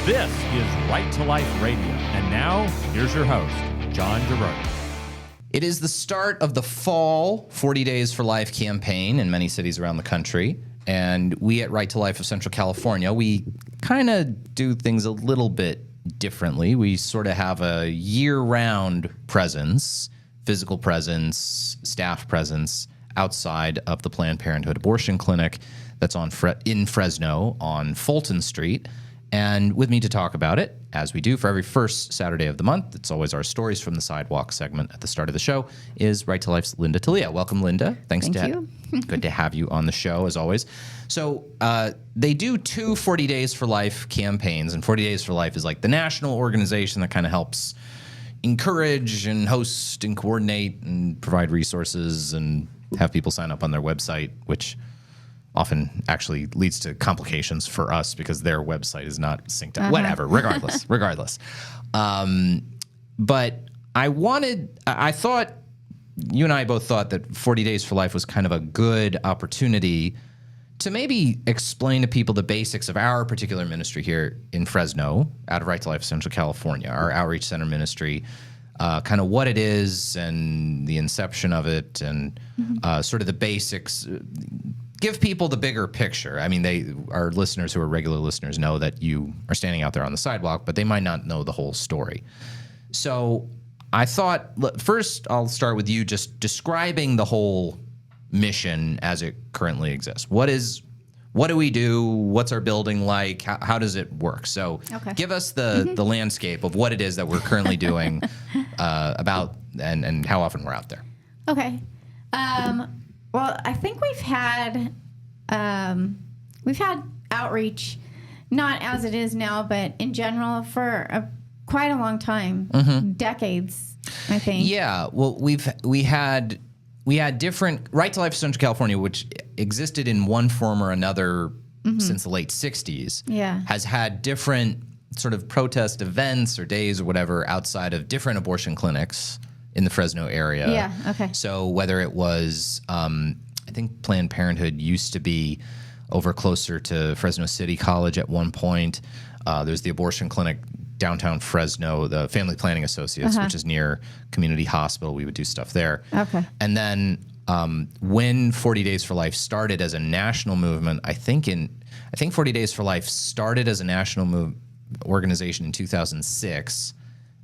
This is Right to Life Radio. And now, here's your host, John Gerardi. It is the start of the fall 40 Days for Life campaign in many cities around the country. And we at Right to Life of Central California, we kind of do things a little bit differently. We sort of have a year-round presence, physical presence, staff presence outside of the Planned Parenthood abortion clinic that's in Fresno on Fulton Street. And with me to talk about it, as we do for every first Saturday of the month, it's always our Stories from the Sidewalk segment at the start of the show, is Right to Life's Linda Teliha. Welcome, Linda. Thank you. Good to have you on the show, as always. So they do two 40 Days for Life campaigns, and 40 Days for Life is like the national organization that kind of helps encourage and host and coordinate and provide resources and have people sign up on their website, which often actually leads to complications for us because their website is not synced up. Whatever, regardless. But I thought, you and I both thought that 40 Days for Life was kind of a good opportunity to maybe explain to people the basics of our particular ministry here in Fresno, out of Right to Life Central California, our outreach center ministry, kind of what it is and the inception of it and sort of the basics. Give people the bigger picture. I mean, our listeners who are regular listeners know that you are standing out there on the sidewalk, but they might not know the whole story. So I thought, first I'll start with you just describing the whole mission as it currently exists. What do we do? What's our building like? How does it work? So give us the landscape of what it is that we're currently doing about and how often we're out there. Okay. Well, I think we've had outreach, not as it is now, but in general for quite a long time, decades, I think. Yeah. Well, we had different Right to Life Central California, which existed in one form or another since the late 60s. Yeah. Has had different sort of protest events or days or whatever outside of different abortion clinics in the Fresno area. Yeah, okay. So whether it was, I think Planned Parenthood used to be over closer to Fresno City College at one point. There's the abortion clinic downtown Fresno, the Family Planning Associates, which is near Community Hospital. We would do stuff there. Okay. And then when 40 Days for Life started as a national movement, I think 40 Days for Life started as a national organization in 2006,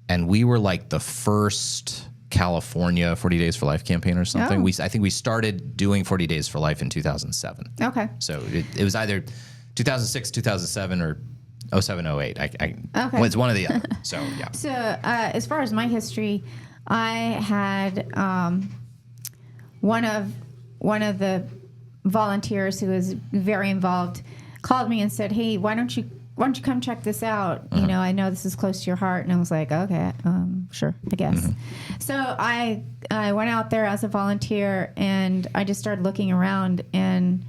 and we were like the first California 40 Days for Life campaign or something. Oh. I think we started doing 40 Days for Life in 2007. Okay. So it was either 2006, 2007, or 07, 08. Okay. Well, it's one or the other. So, yeah. So as far as my history, I had one of the volunteers who was very involved called me and said, "Hey, why don't you come check this out? You know, I know this is close to your heart." And I was like, "Okay, sure, I guess." So I went out there as a volunteer, and I just started looking around, and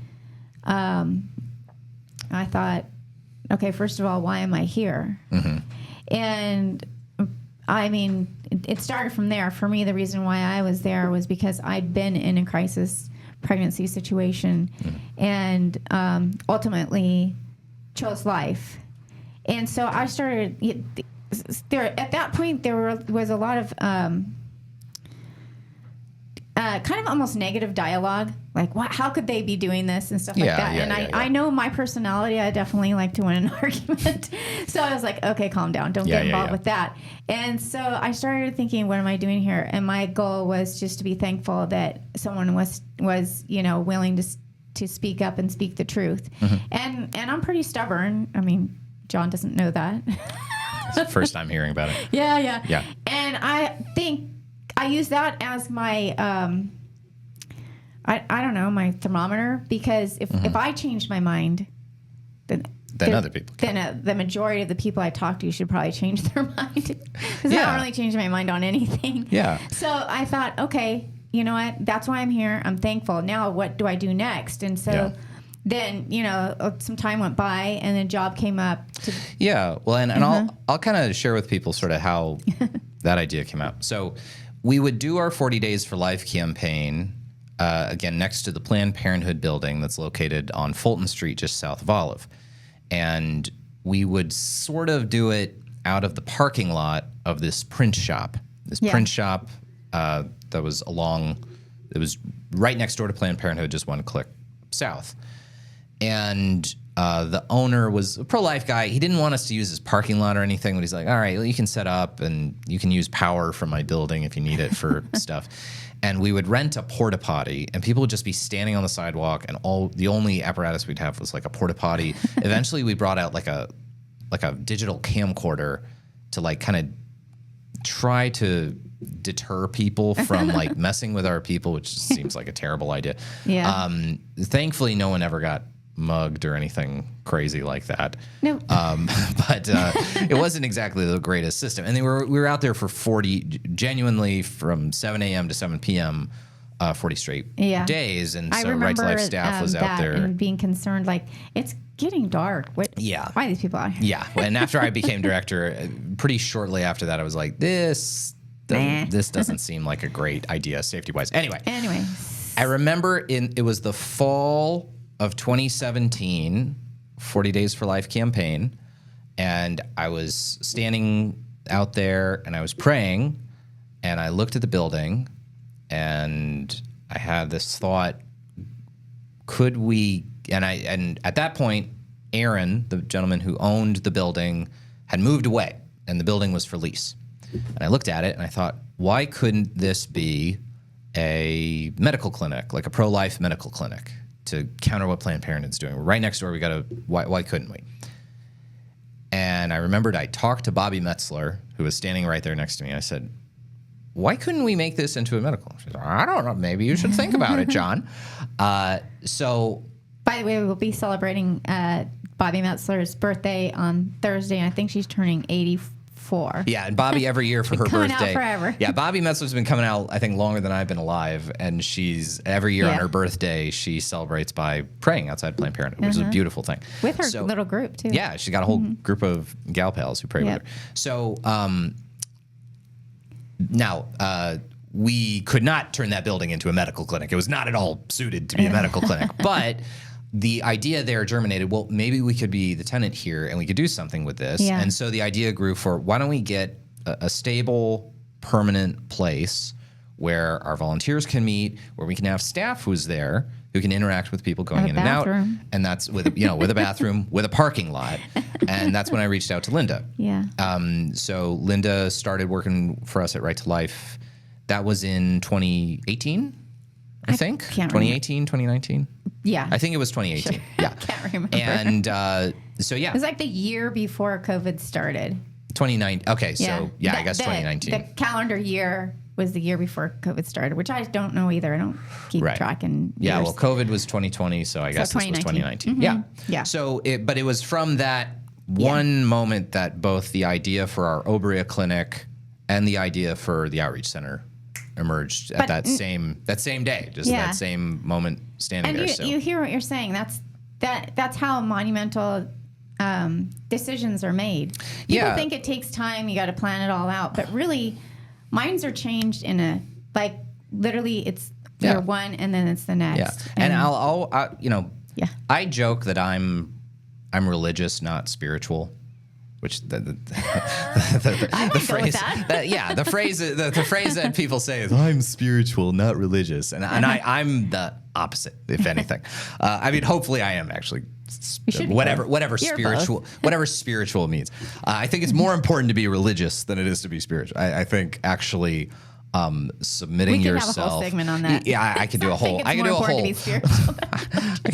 I thought, okay, first of all, why am I here? And I mean, it started from there. For me, the reason why I was there was because I'd been in a crisis pregnancy situation and ultimately chose life. And so I started there. At that point, there was a lot of kind of almost negative dialogue, like, how could they be doing this and stuff like that. And I know my personality, I definitely like to win an argument. So I was like, okay, calm down. Don't get involved with that. And so I started thinking, what am I doing here? And my goal was just to be thankful that someone was willing to speak up and speak the truth. And I'm pretty stubborn. I mean, John doesn't know that. It's the first time hearing about it. Yeah. And I think I use that as my, I don't know, my thermometer, because if I change my mind, then other people can. Then the majority of the people I talk to should probably change their mind. Because I don't really change my mind on anything. Yeah. So I thought, okay, you know what? That's why I'm here. I'm thankful. Now what do I do next? And so then, some time went by and a job came up. Well, and I'll kind of share with people sort of how that idea came out. So we would do our 40 Days for Life campaign, again, next to the Planned Parenthood building that's located on Fulton Street, just south of Olive. And we would sort of do it out of the parking lot of this print shop. Print shop that was it was right next door to Planned Parenthood, just one click south. And the owner was a pro-life guy. He didn't want us to use his parking lot or anything, but he's like, all right, well, you can set up and you can use power from my building if you need it for stuff. And we would rent a porta potty, and people would just be standing on the sidewalk, and the only apparatus we'd have was like a porta potty. Eventually, we brought out like a digital camcorder to like kind of try to deter people from like messing with our people, which seems like a terrible idea. Yeah. Thankfully, no one ever got mugged or anything crazy like that. No. But it wasn't exactly the greatest system. And we were out there for genuinely from 7 a.m. to 7 p.m. 40 straight days. And so Right to Life staff was out there. And being concerned, like, it's getting dark. Why are these people out here? Yeah. And after I became director, pretty shortly after that, I was like, this doesn't seem like a great idea safety-wise. Anyway. I remember it was the fall of 2017, 40 Days for Life campaign, and I was standing out there and I was praying, and I looked at the building, and I had this thought: could we? And at that point, Aaron, the gentleman who owned the building, had moved away, and the building was for lease. And I looked at it and I thought, why couldn't this be a medical clinic, like a pro-life medical clinic, to counter what Planned Parenthood's doing? We're right next door. Why couldn't we? And I remembered I talked to Bobby Metzler, who was standing right there next to me. I said, why couldn't we make this into a medical? She said, I don't know. Maybe you should think about it, John. So, by the way, we will be celebrating Bobby Metzler's birthday on Thursday, and I think she's turning 84. Yeah, and Bobby every year for her coming birthday. Out forever. Yeah, Bobby Metzler's been coming out, I think, longer than I've been alive, and she's every year on her birthday she celebrates by praying outside Planned Parenthood, which is a beautiful thing. With her little group too. Yeah, she's got a whole group of gal pals who pray with her. So now we could not turn that building into a medical clinic. It was not at all suited to be a medical clinic, but the idea there germinated, well, maybe we could be the tenant here and we could do something with this. Yeah. And so the idea grew for, why don't we get a stable, permanent place where our volunteers can meet, where we can have staff who's there, who can interact with people going in and out. And that's with a bathroom, with a parking lot. And that's when I reached out to Linda. Yeah. So Linda started working for us at Right to Life. That was in 2018, I think. 2018, 2019. Yeah. I think it was 2018. Sure. Yeah. I can't remember. And so, yeah. It was like the year before COVID started. 2019. Okay. So, I guess 2019. The calendar year was the year before COVID started, which I don't know either. I don't keep tracking. Yeah. Well, COVID was 2020. So I guess this was 2019. Mm-hmm. Yeah. Yeah. So, but it was from that one moment that both the idea for our Obria clinic and the idea for the outreach center emerged at that same day, just that same moment standing there. And you hear what you're saying. That's how monumental decisions are made. People think it takes time. You got to plan it all out, but really, minds are changed in literally it's year one and then it's the next. Yeah, and I'll I joke that I'm religious, not spiritual. Which the phrase the phrase that people say is, I'm spiritual, not religious, and I'm the opposite, if anything. I mean, hopefully I am actually whatever spiritual means. I think it's more important to be religious than it is to be spiritual. I think actually submitting yourself. We could have a whole segment on that. Yeah, I could do a whole. I could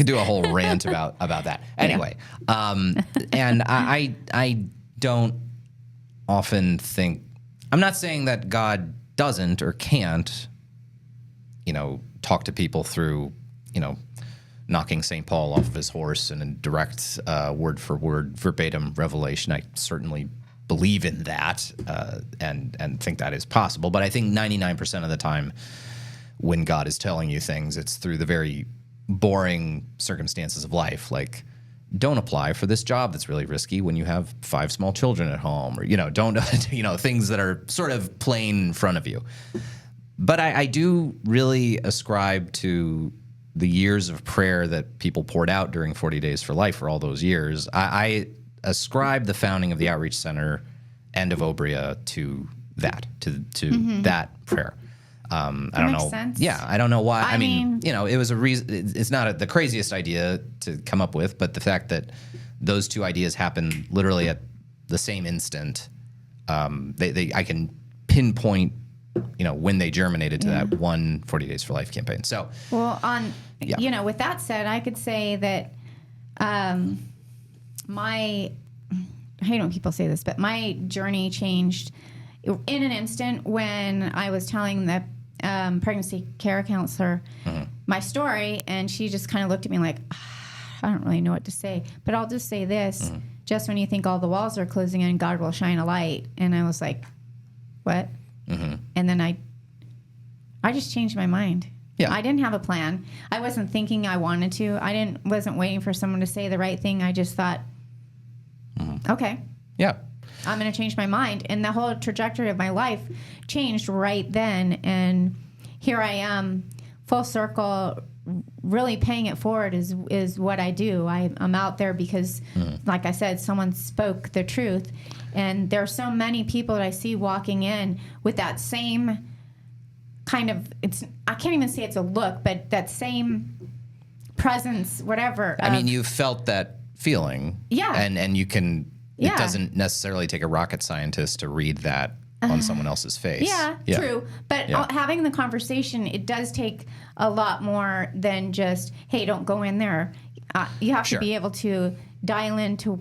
do a whole rant about that. Anyway, and I don't often think. I'm not saying that God doesn't or can't, talk to people through, knocking St. Paul off of his horse and in direct word for word verbatim revelation. I certainly believe in that and think that is possible. But I think 99% of the time when God is telling you things, it's through the very boring circumstances of life, like don't apply for this job that's really risky when you have 5 small children at home, or don't things that are sort of plain in front of you. But I do really ascribe to the years of prayer that people poured out during 40 Days for Life for all those years. I ascribe the founding of the Outreach Center and of Obria to that, that prayer. I don't know. Sense. Yeah, I don't know why. I mean, it was a reason. It's not the craziest idea to come up with, but the fact that those two ideas happened literally at the same instant, I can pinpoint, when they germinated to that one 40 Days for Life campaign. So, well, with that said, I could say that I hate when people say this, but my journey changed in an instant when I was telling the pregnancy care counselor my story, and she just kind of looked at me like, I don't really know what to say, but I'll just say this. Just when you think all the walls are closing in, God will shine a light. And I was like, what? And then I just changed my mind. Yeah. I didn't have a plan. I wasn't thinking I wanted to. Wasn't waiting for someone to say the right thing. I just thought, okay. Yeah. I'm going to change my mind. And the whole trajectory of my life changed right then. And here I am, full circle, really paying it forward is what I do. I'm out there because, like I said, someone spoke the truth. And there are so many people that I see walking in with that same kind of, I can't even say it's a look, but that same presence, whatever. I mean, you've felt that feeling. Yeah. And you can... It doesn't necessarily take a rocket scientist to read that on someone else's face. Yeah, true. But having the conversation, it does take a lot more than just, hey, don't go in there. You have to be able to dial into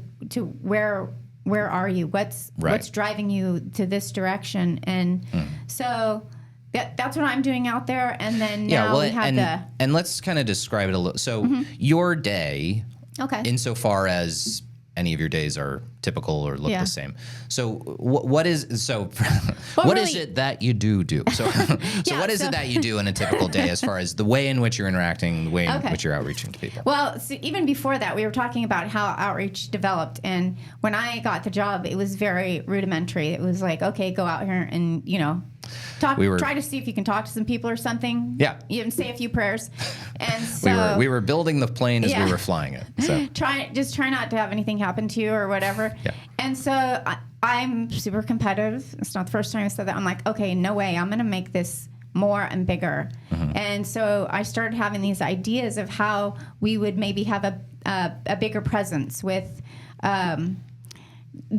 where are you? What's driving you to this direction? And so that's what I'm doing out there. And then now we have and let's kind of describe it a little. So your day, insofar as any of your days are typical or look the same. So what is it that you do? So what is it that you do in a typical day as far as the way in which you're interacting, the way in which you're outreaching to people? Well, so even before that, we were talking about how outreach developed. And when I got the job, it was very rudimentary. It was like, okay, go out here and, try to see if you can talk to some people or something. Yeah. Even say a few prayers. And so we were building the plane as we were flying it. So try not to have anything happen to you or whatever. Yeah. And so I'm super competitive. It's not the first time I said that. I'm like, okay, no way. I'm going to make this more and bigger. And so I started having these ideas of how we would maybe have a bigger presence with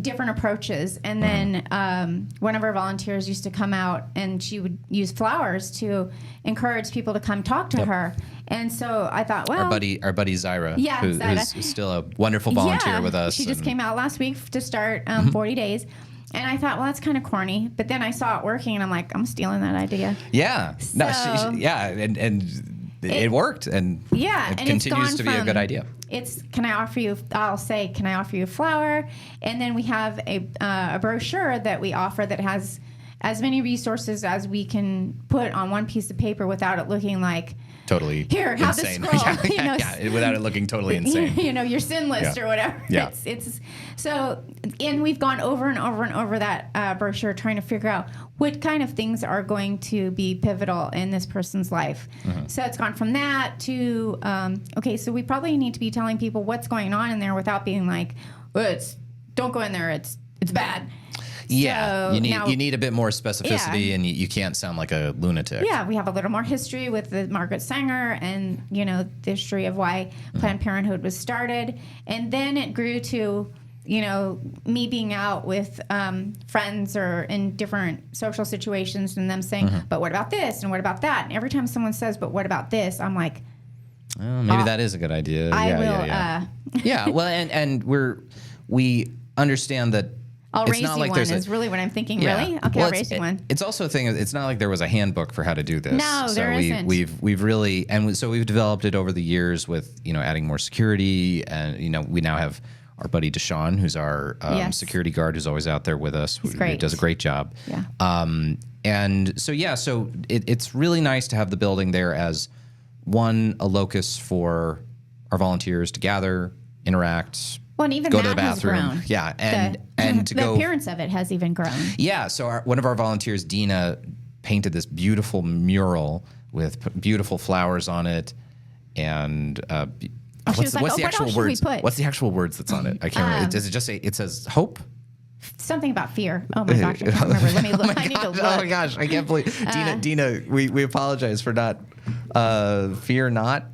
different approaches. And then one of our volunteers used to come out and she would use flowers to encourage people to come talk to her. And so I thought, well, our buddy Zyra, who's still a wonderful volunteer with us. She just came out last week to start 40 days. And I thought, well, that's kind of corny. But then I saw it working and I'm like, I'm stealing that idea. Yeah. So, and it worked. And it continues to be a good idea. Can I offer you a flower? And then we have a brochure that we offer that has as many resources as we can put on one piece of paper without it looking like totally here, have insane. this scroll. Without it looking totally insane. Your sin list or whatever. Yeah. It's so, and we've gone over and over and over that brochure trying to figure out what kind of things are going to be pivotal in this person's life. So it's gone from that to so we probably need to be telling people what's going on in there without being like, don't go in there, it's bad. Yeah, so you need a bit more specificity, and you can't sound like a lunatic. Yeah, we have a little more history with the Margaret Sanger, and the history of why Planned Parenthood was started, and then it grew to me being out with friends or in different social situations, and them saying, "But what about this? And what about that?" And every time someone says, "But what about this?" I'm like, "Oh, maybe that is a good idea." Yeah. Well, and we understand that. I'll raise you one is really what I'm thinking. Yeah. Really? Okay, I'll raise you one. It's also a thing. It's not like there was a handbook for how to do this. No, there isn't. We've really so we've developed it over the years with adding more security, and we now have our buddy Deshaun, who's our security guard, who's always out there with us. He's great. He does a great job. Yeah. And so it's really nice to have the building there as a locus for our volunteers to gather, interact. Well, and even go that to the bathroom. Has grown. Yeah, and to the go. The appearance of it has even grown. Yeah, so one of our volunteers, Dina, painted this beautiful mural with beautiful flowers on it, and What's the actual words? Put? What's the actual words that's on it? I can't remember. Does it just say, it says hope? Something about fear. Oh my gosh, I can't remember. Let me look. I need to look. Oh my gosh, I can't believe. Dina, we apologize for not, fear not.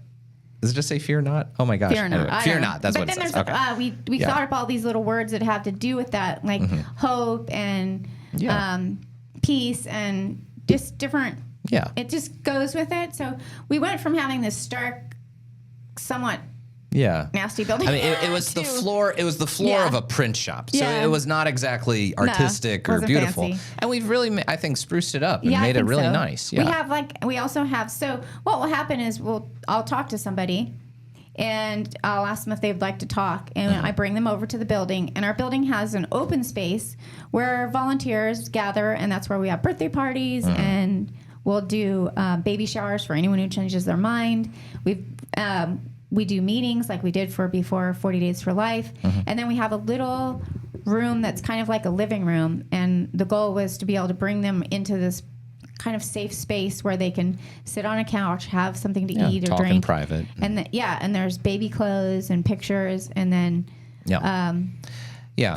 Does it just say fear not? Oh my gosh. Fear not. Anyway, fear not. That's what it says. Okay. We thought up all these little words that have to do with that, like hope and peace and just different. Yeah. It just goes with it. So we went from having this stark, somewhat nasty building. I mean, it was the floor. It was the floor of a print shop, so it was not exactly artistic or beautiful. Fancy. And we've really, I think, spruced it up and made it really nice. Yeah. We also have. So what will happen is I'll talk to somebody, and I'll ask them if they'd like to talk, and I bring them over to the building. And our building has an open space where volunteers gather, and that's where we have birthday parties and we'll do baby showers for anyone who changes their mind. We do meetings like we did before 40 Days for Life. And then we have a little room that's kind of like a living room. And the goal was to be able to bring them into this kind of safe space where they can sit on a couch, have something to eat or talk drink. in private. And and there's baby clothes and pictures. And then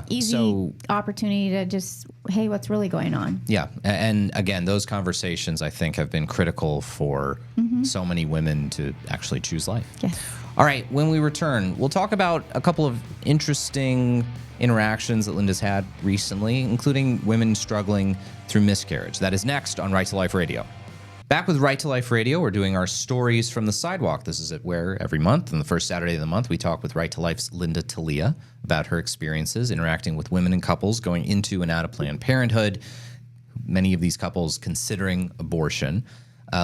easy opportunity to just, hey, what's really going on? Yeah. And again, those conversations, I think, have been critical for so many women to actually choose life. Yes. All right. When we return, we'll talk about a couple of interesting interactions that Linda's had recently, including women struggling through miscarriage. That is next on Right to Life Radio. Back with Right to Life Radio, we're doing our Stories from the Sidewalk. This is where every month, on the first Saturday of the month, we talk with Right to Life's Linda Teliha about her experiences interacting with women and couples going into and out of Planned Parenthood, many of these couples considering abortion.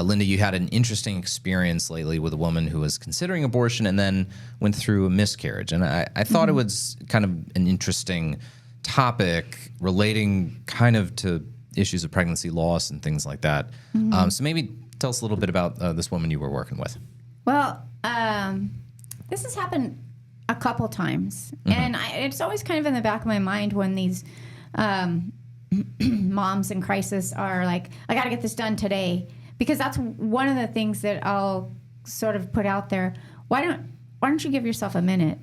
Linda, you had an interesting experience lately with a woman who was considering abortion and then went through a miscarriage. And I thought it was kind of an interesting topic relating kind of to issues of pregnancy loss and things like that. So maybe tell us a little bit about this woman you were working with. Well, this has happened a couple times. And it's always kind of in the back of my mind when these moms in crisis are like, I got to get this done today. Because that's one of the things that I'll sort of put out there. Why don't you give yourself a minute?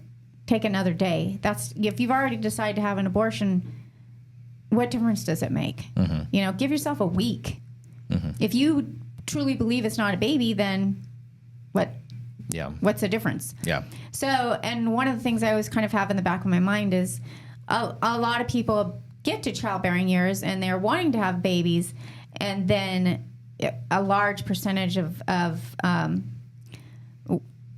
Take another day. That's if you've already decided to have an abortion, what difference does it make? Give yourself a week. If you truly believe it's not a baby, then what? Yeah. What's the difference? Yeah. So, and one of the things I always kind of have in the back of my mind is a lot of people get to childbearing years and they're wanting to have babies, and then a large percentage of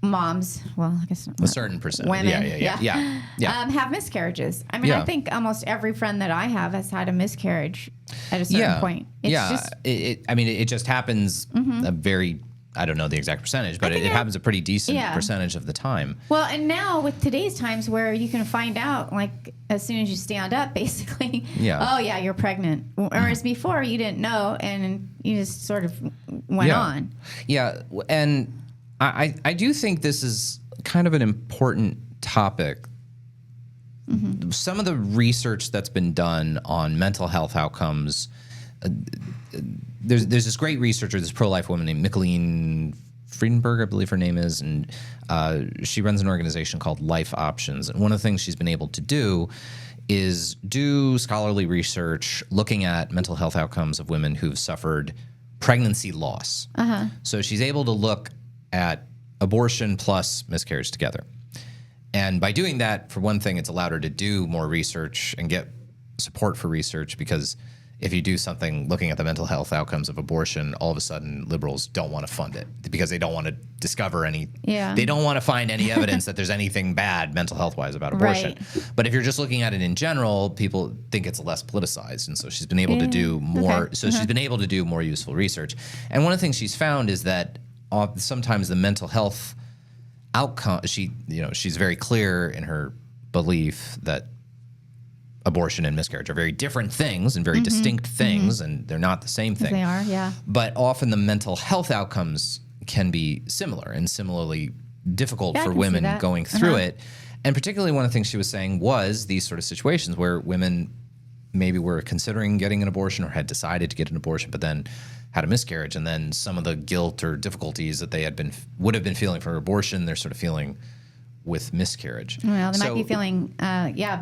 moms, well, I guess a certain percentage, women, have miscarriages. I mean, I think almost every friend that I have has had a miscarriage at a certain point. It's it just happens a very, I don't know the exact percentage, but it happens a pretty decent percentage of the time. Well, and now with today's times where you can find out like as soon as you stand up, basically, you're pregnant. Whereas before you didn't know and you just sort of went on. Yeah, and I do think this is kind of an important topic. Some of the research that's been done on mental health outcomes, there's this great researcher, this pro-life woman named Micheline Friedenberg, I believe her name is, and she runs an organization called Life Options. And one of the things she's been able to do is do scholarly research looking at mental health outcomes of women who've suffered pregnancy loss. So she's able to look at abortion plus miscarriage together. And by doing that, for one thing, it's allowed her to do more research and get support for research, because if you do something looking at the mental health outcomes of abortion, all of a sudden liberals don't want to fund it because they don't want to discover any, they don't want to find any evidence that there's anything bad mental health wise about abortion. Right. But if you're just looking at it in general, people think it's less politicized. And so she's been able to do more. So she's been able to do more useful research. And one of the things she's found is that sometimes the mental health outcome, she's very clear in her belief that abortion and miscarriage are very different things and very distinct things, and they're not the same thing. They are, yeah. But often the mental health outcomes can be similar and similarly difficult for women going through it. And particularly one of the things she was saying was these sort of situations where women maybe were considering getting an abortion or had decided to get an abortion, but then had a miscarriage, and then some of the guilt or difficulties that they would have been feeling for abortion, they're sort of feeling with miscarriage. Well, they might be feeling,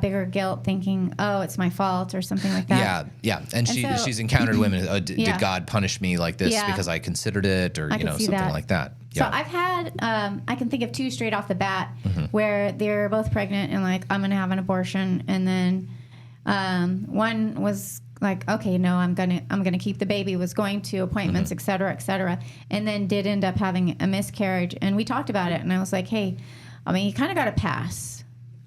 bigger guilt, thinking, "Oh, it's my fault" or something like that. Yeah. And she's encountered women. Oh, did God punish me like this because I considered it, or something like that. Yeah. So I've had, I can think of two straight off the bat where they're both pregnant and like, I'm going to have an abortion, and then one was like, okay, no, I'm gonna keep the baby, was going to appointments, et cetera, and then did end up having a miscarriage. And we talked about it, and I was like, hey, I mean, you kind of got to pass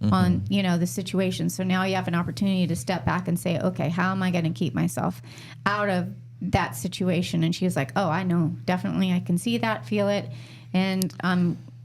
on, the situation. So now you have an opportunity to step back and say, okay, how am I going to keep myself out of that situation? And she was like, oh, I know, definitely, I can see that, feel it, and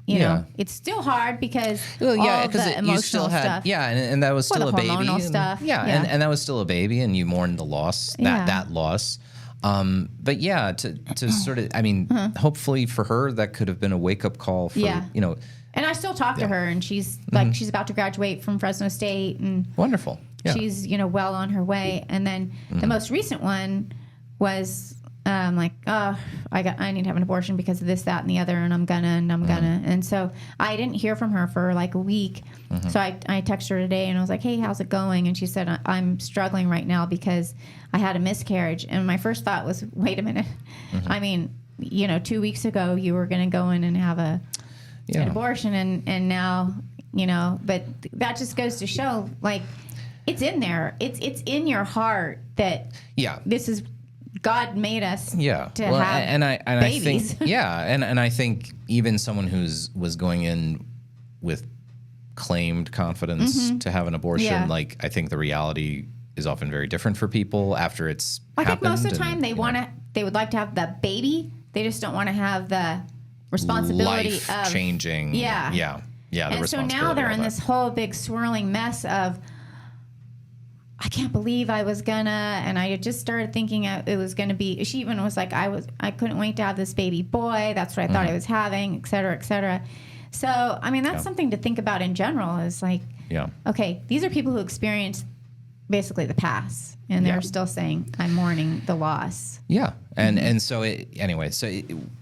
you know, it's still hard because all the emotional stuff. Yeah, and that was still a baby. Hormonal stuff. And that was still a baby, and you mourned the loss, that loss. But yeah, to sort of, I mean, hopefully for her, that could have been a wake-up call for, And I still talk to her, and she's like, she's about to graduate from Fresno State. And wonderful. Yeah. She's, well on her way. And then the most recent one was... like, oh, I need to have an abortion because of this, that, and the other, and I'm gonna. And so I didn't hear from her for like a week. So I texted her today and I was like, hey, how's it going? And she said, I'm struggling right now because I had a miscarriage. And my first thought was, wait a minute. I mean, 2 weeks ago you were going to go in and have an abortion, and now, but that just goes to show, like, it's in there. It's in your heart that this is... God made us to have babies. I think, and I think even someone was going in with claimed confidence to have an abortion, like, I think the reality is often very different for people after it's happened. I think most of the time they would like to have the baby. They just don't want to have the responsibility of changing. Yeah. And so now they're in this whole big swirling mess of, I can't believe I was gonna, and I just started thinking it was gonna be. She even was like, I couldn't wait to have this baby boy. That's what I thought I was having, et cetera, et cetera. So, I mean, that's something to think about in general. Is like, okay, these are people who experience basically the past, and they're still saying, I'm mourning the loss. Yeah, and so it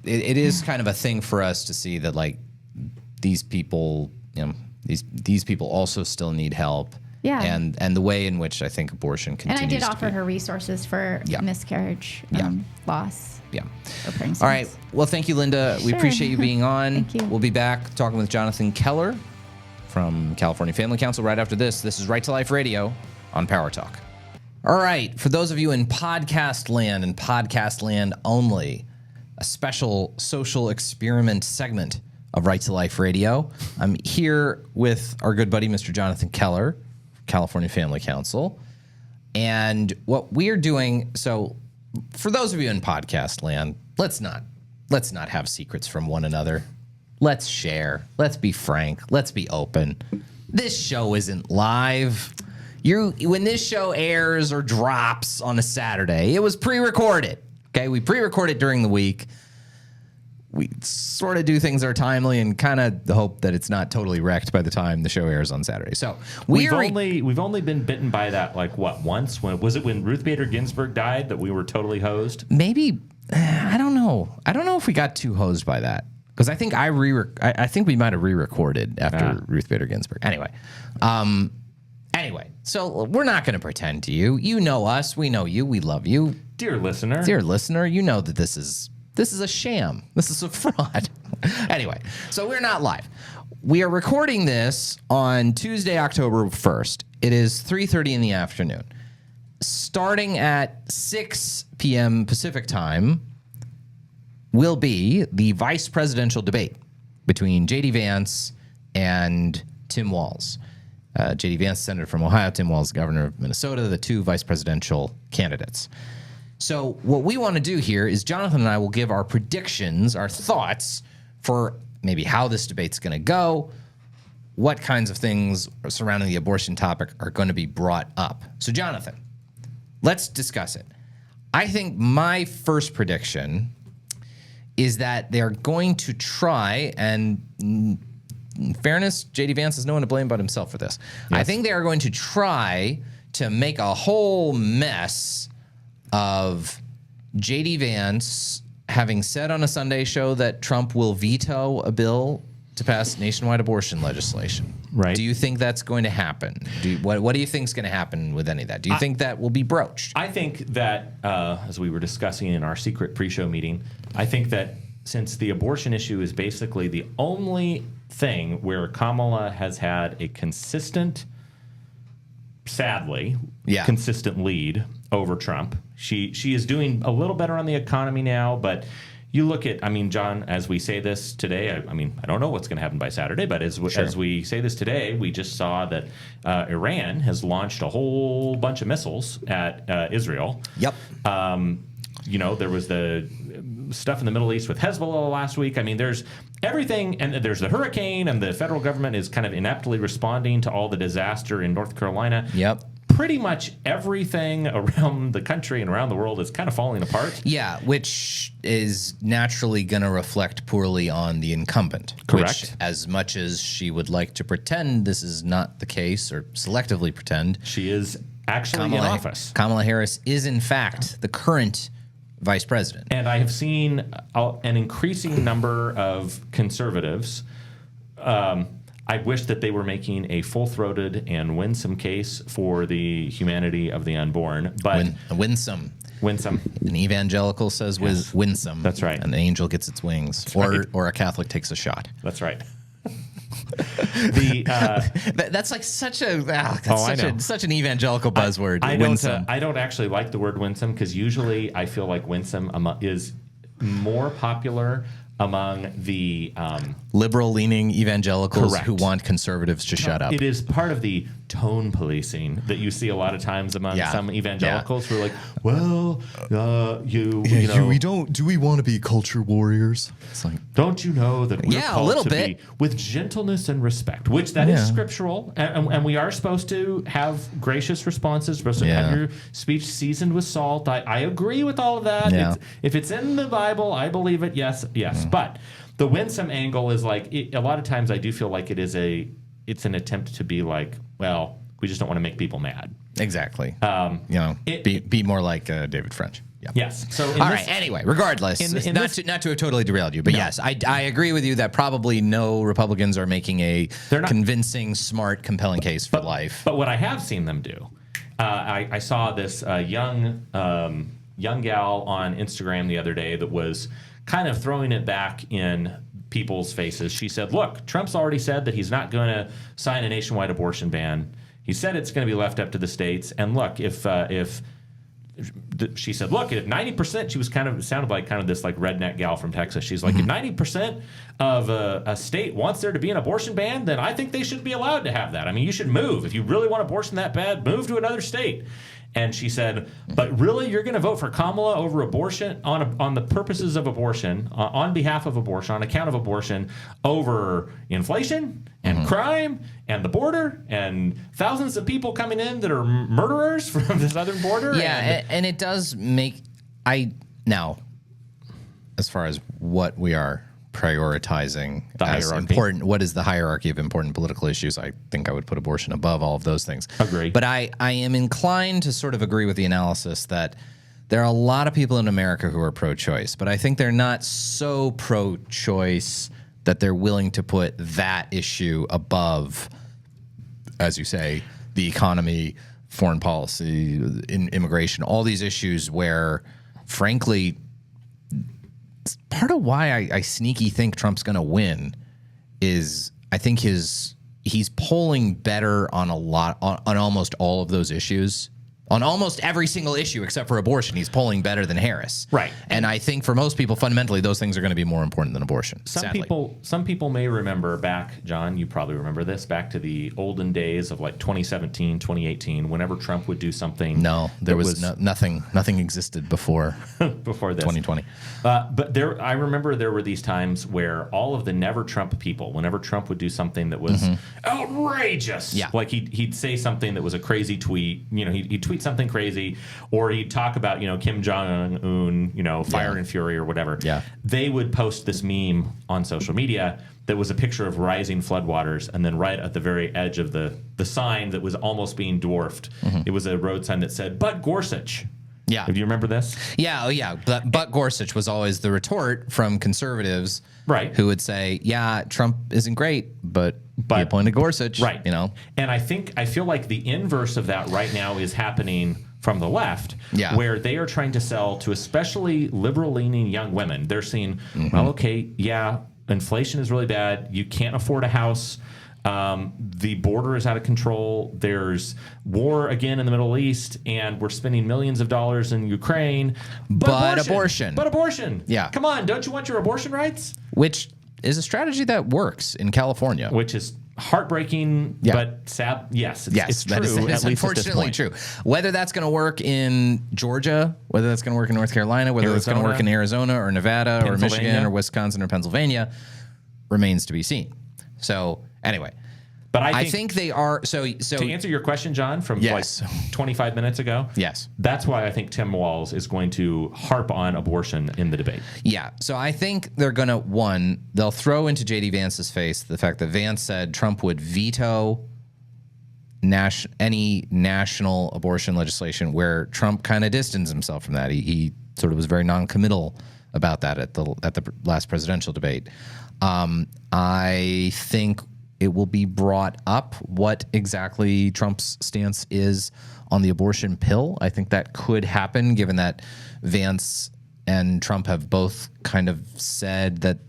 is kind of a thing for us to see that, like, these people, these people also still need help. Yeah. And the way in which I think abortion continues. And I did offer her resources for miscarriage, loss. Yeah. Or pregnancies. All right. Well, thank you, Linda. Sure. We appreciate you being on. Thank you. We'll be back talking with Jonathan Keller from California Family Council right after this. This is Right to Life Radio on Power Talk. All right. For those of you in podcast land and podcast land only, a special social experiment segment of Right to Life Radio. I'm here with our good buddy, Mr. Jonathan Keller, California Family Council. And what we're doing, so for those of you in podcast land, let's not have secrets from one another. Let's share. Let's be frank. Let's be open. This show isn't live. When this show airs or drops on a Saturday, it was pre-recorded. Okay, we pre-record it during the week. We sort of do things that are timely and kind of hope that it's not totally wrecked by the time the show airs on Saturday. So we've only been bitten by that, like, once? When Ruth Bader Ginsburg died that we were totally hosed? Maybe. I don't know. I don't know if we got too hosed by that, because I think I think we might have re-recorded after Ruth Bader Ginsburg. Anyway, so we're not going to pretend to you. You know us. We know you. We love you, dear listener. You know that this is a sham. This is a fraud. Anyway, so we're not live. We are recording this on Tuesday, October 1st. It is 3:30 in the afternoon. Starting at 6 p.m. Pacific time will be the vice presidential debate between J.D. Vance and Tim Walz. J.D. Vance, senator from Ohio, Tim Walz, governor of Minnesota, the two vice presidential candidates. So what we want to do here is Jonathan and I will give our predictions, our thoughts for maybe how this debate's going to go, what kinds of things surrounding the abortion topic are going to be brought up. So, Jonathan, let's discuss it. I think my first prediction is that they're going to try, and in fairness, J.D. Vance has no one to blame but himself for this. Yes. I think they are going to try to make a whole mess of J.D. Vance having said on a Sunday show that Trump will veto a bill to pass nationwide abortion legislation. Right. Do you think that's going to happen? What do you think is going to happen with any of that? Do you think that will be broached? I think that, as we were discussing in our secret pre-show meeting, I think that since the abortion issue is basically the only thing where Kamala has had a consistent, sadly, consistent lead over Trump. She is doing a little better on the economy now, but you look at, I mean, John, as we say this today, I mean, I don't know what's going to happen by Saturday, but as we say this today, we just saw that Iran has launched a whole bunch of missiles at Israel. Yep. You know, there was the stuff in the Middle East with Hezbollah last week. I mean, there's everything, and there's the hurricane, and the federal government is kind of ineptly responding to all the disaster in North Carolina. Yep. Pretty much everything around the country and around the world is kind of falling apart. Yeah, which is naturally going to reflect poorly on the incumbent. Correct. Which, as much as she would like to pretend this is not the case, or selectively pretend, she is actually in office. Kamala Harris is, in fact, the current vice president. And I have seen an increasing number of conservatives. I wish that they were making a full-throated and winsome case for the humanity of the unborn. But winsome. An evangelical says winsome. That's right. And an angel gets its wings. Or a Catholic takes a shot. That's right. That's like such an evangelical buzzword. I don't actually like the word winsome because usually I feel like winsome is more popular among the liberal-leaning evangelicals who want conservatives to shut up. It is part of the tone policing that you see a lot of times among some evangelicals who are like, well, you know. Do we want to be culture warriors? It's like, don't you know that we're called to be with gentleness and respect, which that is scriptural, and we are supposed to have gracious responses, supposed to have your speech seasoned with salt. I agree with all of that. Yeah. If it's in the Bible, I believe it. Yes. But the winsome angle is like a lot of times I do feel like it's an attempt to be like, well, we just don't want to make people mad. Exactly. Be more like David French. Yeah. Yes. So all right. Anyway, regardless, not to have totally derailed you, but yes, I agree with you that probably no Republicans are making a convincing, smart, compelling case for life. But what I have seen them do, I saw this young gal on Instagram the other day that was kind of throwing it back in people's faces. She said, look, Trump's already said that he's not going to sign a nationwide abortion ban. He said it's going to be left up to the states. And look, she said, look, if 90%, she was sounded like this like redneck gal from Texas. She's like, if 90% of a state wants there to be an abortion ban, then I think they should be allowed to have that. I mean, you should move. If you really want abortion that bad, move to another state. And she said, but really, you're going to vote for Kamala over abortion on the purposes of abortion, on behalf of abortion, on account of abortion, over inflation and crime and the border and thousands of people coming in that are murderers from the southern border? Yeah, and it does make now, as far as what we are prioritizing as important, what is the hierarchy of important political issues? I think I would put abortion above all of those things. Agree. But I am inclined to sort of agree with the analysis that there are a lot of people in America who are pro-choice, but I think they're not so pro-choice that they're willing to put that issue above, as you say, the economy, foreign policy, immigration, all these issues where, frankly, part of why I sneaky think Trump's going to win is I think he's polling better on on almost all of those issues. On almost every single issue except for abortion, he's polling better than Harris. Right. And I think for most people, fundamentally, those things are going to be more important than abortion. Some people may remember back, John, you probably remember this, back to the olden days of like 2017, 2018, whenever Trump would do something. No, there was nothing existed before before this 2020. But I remember there were these times where all of the never Trump people, whenever Trump would do something that was outrageous, like he'd say something that was a crazy tweet, he'd tweet something crazy, or he'd talk about, Kim Jong-un, fire and fury or whatever. Yeah. They would post this meme on social media that was a picture of rising floodwaters, and then right at the very edge of the sign that was almost being dwarfed, it was a road sign that said, "But Gorsuch." Yeah. Do you remember this? Yeah, oh yeah. But Gorsuch was always the retort from conservatives, right? Who would say, "Yeah, Trump isn't great, but he appointed Gorsuch." Right. And I feel like the inverse of that right now is happening from the left, where they are trying to sell to especially liberal-leaning young women. They're saying, well, okay, yeah, inflation is really bad. You can't afford a house. The border is out of control. There's war again in the Middle East, and we're spending millions of dollars in Ukraine. But abortion. Yeah. Come on, don't you want your abortion rights? Which is a strategy that works in California. Which is heartbreaking, but sad. Yes, it's true. It's unfortunately true. Whether that's going to work in Georgia, whether that's going to work in North Carolina, whether that's going to work in Arizona or Nevada or Michigan or Wisconsin or Pennsylvania remains to be seen. So anyway, but I think they are. So to answer your question, John, from like 25 minutes ago, yes, that's why I think Tim Walz is going to harp on abortion in the debate. Yeah. So I think they're going to they'll throw into J.D. Vance's face the fact that Vance said Trump would veto any national abortion legislation, where Trump kind of distanced himself from that. He sort of was very non-committal about that at the last presidential debate. I think it will be brought up what exactly Trump's stance is on the abortion pill. I think that could happen, given that Vance and Trump have both kind of said that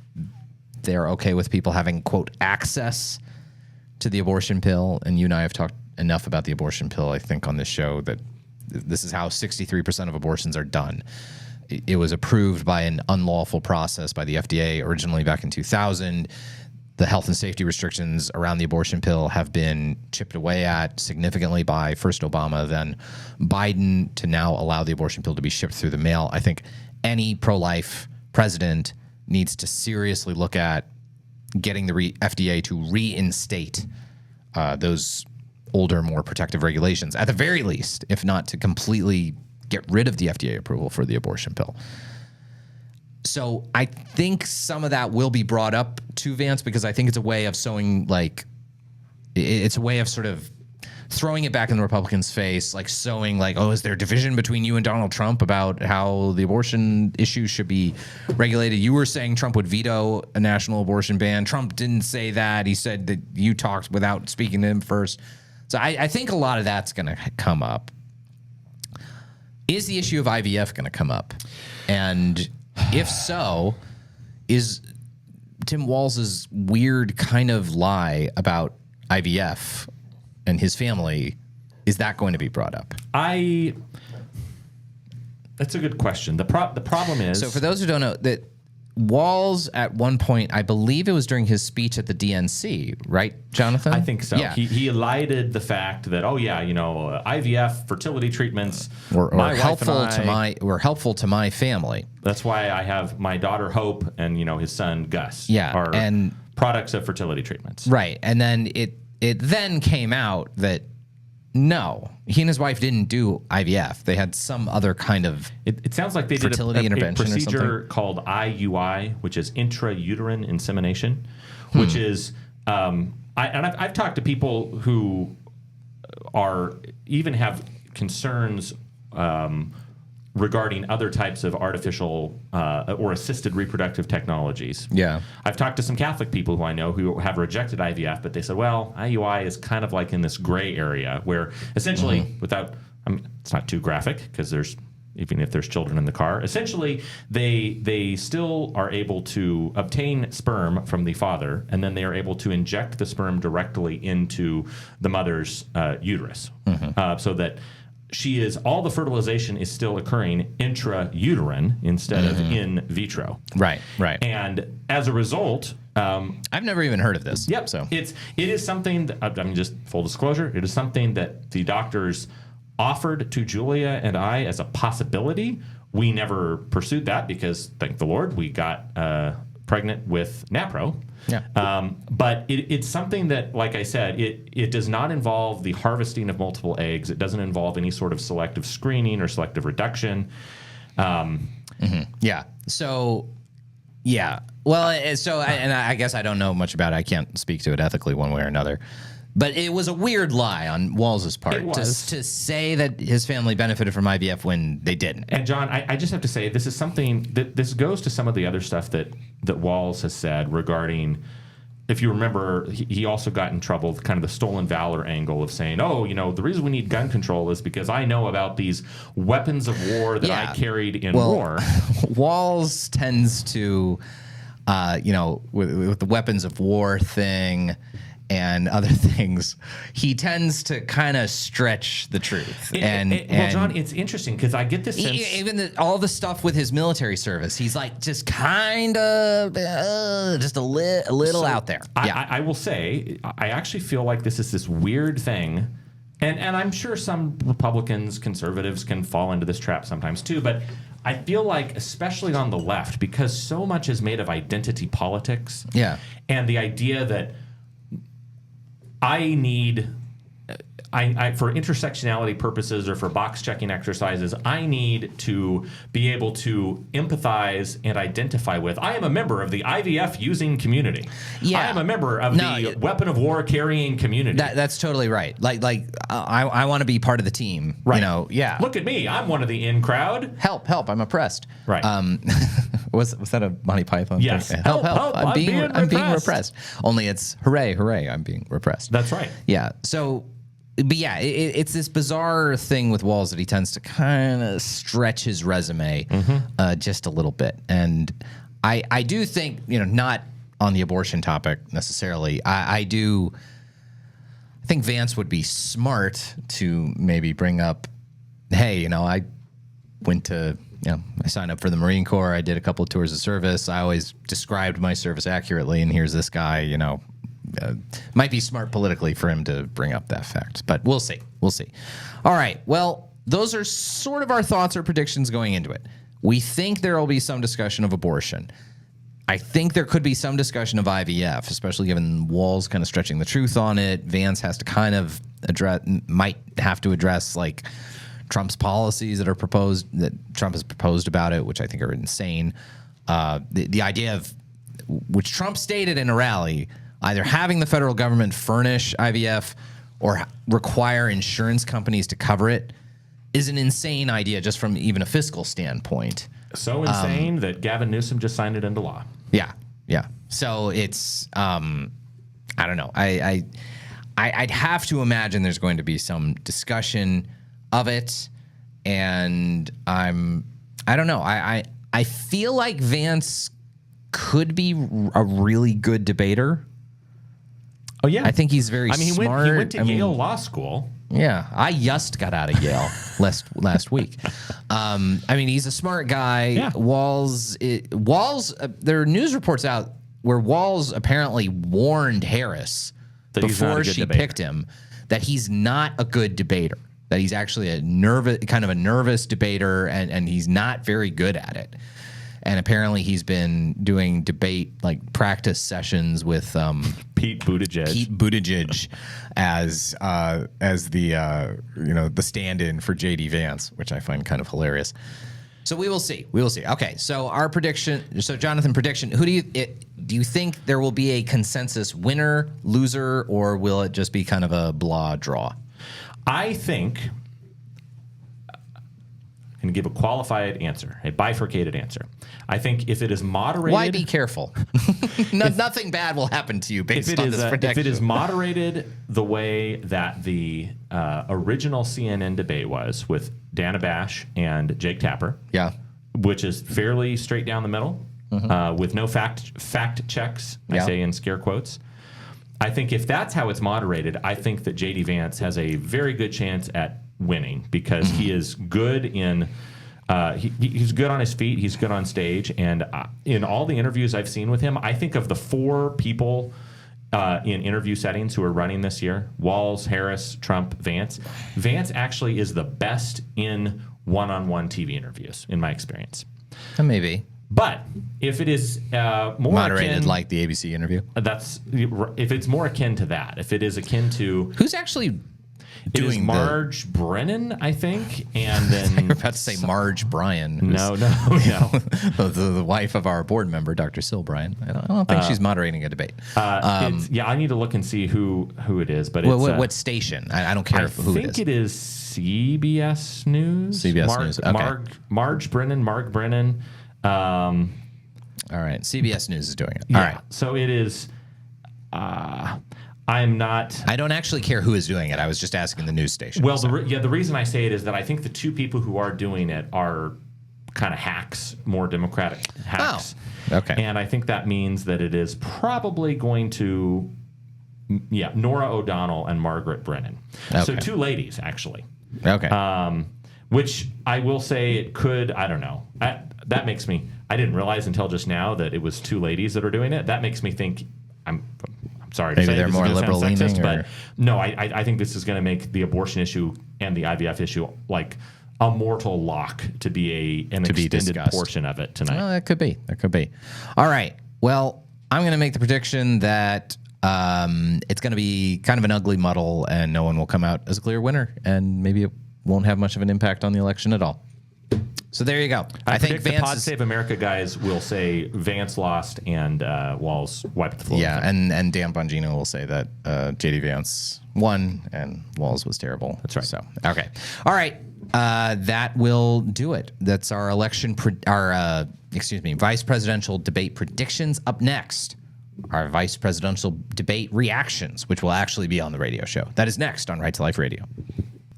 they're okay with people having, quote, access to the abortion pill. And you and I have talked enough about the abortion pill, I think, on this show, that this is how 63% of abortions are done. It was approved by an unlawful process by the FDA originally back in 2000. The health and safety restrictions around the abortion pill have been chipped away at significantly by first Obama, then Biden, to now allow the abortion pill to be shipped through the mail. I think any pro-life president needs to seriously look at getting the FDA to reinstate those older, more protective regulations, at the very least, if not to completely get rid of the FDA approval for the abortion pill. So I think some of that will be brought up to Vance, because I think it's a way of it's a way of sort of throwing it back in the Republicans' face, like sowing like, oh, is there division between you and Donald Trump about how the abortion issue should be regulated? You were saying Trump would veto a national abortion ban. Trump didn't say that. He said that you talked without speaking to him first. So I think a lot of that's going to come up. Is the issue of IVF going to come up? And if so, is Tim Walz's weird kind of lie about IVF and his family, is that going to be brought up? That's a good question. The problem is... So for those who don't know, that Walz at one point, I believe it was during his speech at the DNC, right, Jonathan? I think so. Yeah. He elided the fact that, IVF, fertility treatments were helpful to my family. That's why I have my daughter Hope and his son Gus. Yeah, and products of fertility treatments. Right, and then it then came out that no, he and his wife didn't do IVF. They had some other kind of it sounds like they fertility did a intervention procedure or something called IUI, which is intrauterine insemination, which is I've talked to people who even have concerns regarding other types of artificial or assisted reproductive technologies. Yeah. I've talked to some Catholic people who I know who have rejected IVF, but they said, well, IUI is kind of like in this gray area where essentially it's not too graphic because even if there's children in the car, essentially they still are able to obtain sperm from the father, and then they are able to inject the sperm directly into the mother's uterus, so that all the fertilization is still occurring intrauterine instead of in vitro. Right. And as a result, I've never even heard of this. Yep. So it is something that, just full disclosure, it is something that the doctors offered to Julia and I as a possibility. We never pursued that because, thank the Lord, we got pregnant with Napro. Yeah. But it's something that, like I said, it does not involve the harvesting of multiple eggs. It doesn't involve any sort of selective screening or selective reduction. Yeah. So, yeah. Well, and I guess I don't know much about it. I can't speak to it ethically one way or another. But it was a weird lie on Walz's part to say that his family benefited from IVF when they didn't. And John, I just have to say, this is something that this goes to some of the other stuff that Walz has said regarding. If you remember, he also got in trouble with kind of the stolen valor angle of saying, the reason we need gun control is because I know about these weapons of war that I carried in war. Walz tends to, with the weapons of war thing and other things, he tends to kind of stretch the truth. Well, John, it's interesting because I get this sense. Even all the stuff with his military service, he's like just kind of just a little out there. I will say, I actually feel like this is this weird thing. And I'm sure some Republicans, conservatives can fall into this trap sometimes too. But I feel like, especially on the left, because so much is made of identity politics. Yeah. And the idea that I need, for intersectionality purposes or for box checking exercises, I need to be able to empathize and identify with. I am a member of the IVF using community. Yeah. I am a member of the weapon of war carrying community. That's totally right. I want to be part of the team. Right. Yeah. Look at me. I'm one of the in crowd. Help! I'm oppressed. Right. Was that a Monty Python yes. thing? Help! I'm being repressed. Only it's hooray! I'm being repressed. That's right. Yeah. So, but yeah, it's this bizarre thing with Walz that he tends to kind of stretch his resume just a little bit, and I do think not on the abortion topic necessarily. I think Vance would be smart to maybe bring up, hey, I went to. I signed up for the Marine Corps. I did a couple of tours of service. I always described my service accurately, and here's this guy, might be smart politically for him to bring up that fact, but we'll see. All right. Well, those are sort of our thoughts or predictions going into it. We think there will be some discussion of abortion. I think there could be some discussion of IVF, especially given Walz kind of stretching the truth on it. Vance has to kind of might have to address like Trump's policies that Trump has proposed about it, which I think are insane. The idea of, which Trump stated in a rally, either having the federal government furnish IVF or require insurance companies to cover it, is an insane idea just from even a fiscal standpoint. So insane that Gavin Newsom just signed it into law. Yeah. So it's, I don't know. I'd have to imagine there's going to be some discussion of it, and I don't know. I feel like Vance could be a really good debater. Oh yeah, I think he's very smart. He went to Yale Law School. Yeah, I just got out of Yale last week. He's a smart guy. Yeah. Walz. There are news reports out where Walz apparently warned Harris before she picked him that he's not a good debater. That he's actually a nervous debater, and he's not very good at it. And apparently he's been doing debate practice sessions with Pete Buttigieg as the stand-in for JD Vance, which I find kind of hilarious. So we will see. Okay, so our prediction. So Jonathan, prediction. Who do you think there will be a consensus winner, loser, or will it just be kind of a blah draw? I think I'm going to give a qualified answer, a bifurcated answer. I think if it is moderated... Why be careful? Nothing bad will happen to you based on this prediction. If it is moderated the way that the original CNN debate was with Dana Bash and Jake Tapper, which is fairly straight down the middle, with no fact checks, I say in scare quotes, I think if that's how it's moderated, I think that J.D. Vance has a very good chance at winning because he is good in he's good on his feet, he's good on stage, and in all the interviews I've seen with him, I think of the 4 people in interview settings who are running this year, Walz, Harris, Trump, Vance. Vance actually is the best in one-on-one TV interviews, in my experience. Maybe. But if it is more moderated akin, like the ABC interview, if it's more akin to that, if it is akin to who's actually It is Marge Brennan, I think, and then you're about to say Marge Bryan. No. the wife of our board member, Dr. Sil Bryan. I don't think she's moderating a debate. I need to look and see who it is, but what station? I don't care who it is. I think it is CBS News. CBS News. Okay. Marge Brennan. Mark Brennan. All right, CBS News is doing it. Yeah, all right, so it is. I'm not. I don't actually care who is doing it. I was just asking the news station. Well, the reason I say it is that I think the two people who are doing it are kind of hacks, more democratic hacks. Oh, okay. And I think that means that it is probably going to, Nora O'Donnell and Margaret Brennan. Okay. So two ladies, actually. Okay. Which I will say it could, I don't know. That makes me, I didn't realize until just now that it was two ladies that are doing it. That makes me think, I'm sorry to maybe say they're more liberal leaning, but no, I think this is going to make the abortion issue and the IVF issue like a mortal lock to be an extended portion of it tonight. Well, that could be. All right. Well, I'm going to make the prediction that it's going to be kind of an ugly muddle, and no one will come out as a clear winner, and maybe it won't have much of an impact on the election at all. So there you go. I think the Pod Save America guys will say Vance lost and Walz wiped the floor. Yeah, and Dan Bongino will say that J.D. Vance won and Walz was terrible. That's right. So okay, all right. That will do it. That's our vice presidential debate predictions. Up next, our vice presidential debate reactions, which will actually be on the radio show. That is next on Right to Life Radio.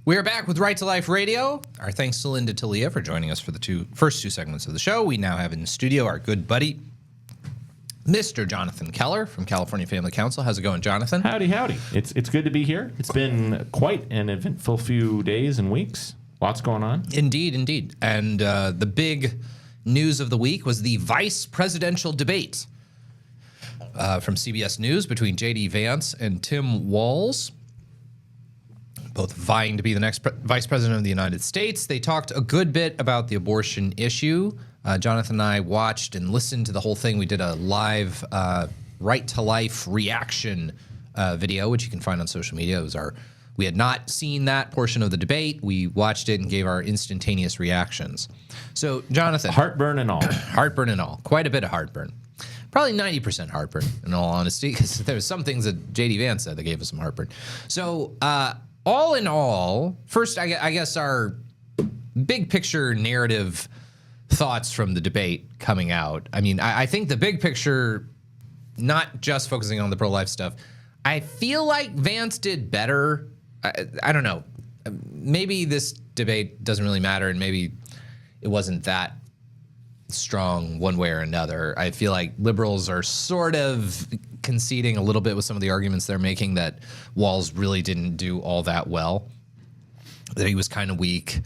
We are back with Right to Life Radio. Our thanks to Linda Teliha for joining us for the first two segments of the show. We now have in the studio our good buddy, Mr. Jonathan Keller from California Family Council. How's it going, Jonathan? Howdy. It's good to be here. It's been quite an eventful few days and weeks. Lots going on. Indeed. And the big news of the week was the vice presidential debate from CBS News between J.D. Vance and Tim Walz, both vying to be the next vice president of the United States. They talked a good bit about the abortion issue. Jonathan and I watched and listened to the whole thing. We did a live Right to Life reaction video, which you can find on social media. We had not seen that portion of the debate. We watched it and gave our instantaneous reactions. So, Jonathan. Heartburn and all. Heartburn and all. Quite a bit of heartburn. Probably 90% heartburn, in all honesty, because there was some things that J.D. Vance said that gave us some heartburn. So, all in all, first, I guess our big picture narrative thoughts from the debate coming out. I mean, I think the big picture, not just focusing on the pro-life stuff, I feel like Vance did better. I don't know. Maybe this debate doesn't really matter, and maybe it wasn't that strong one way or another. I feel like liberals are sort of conceding a little bit with some of the arguments they're making that Walz really didn't do all that well, that he was kind of weak.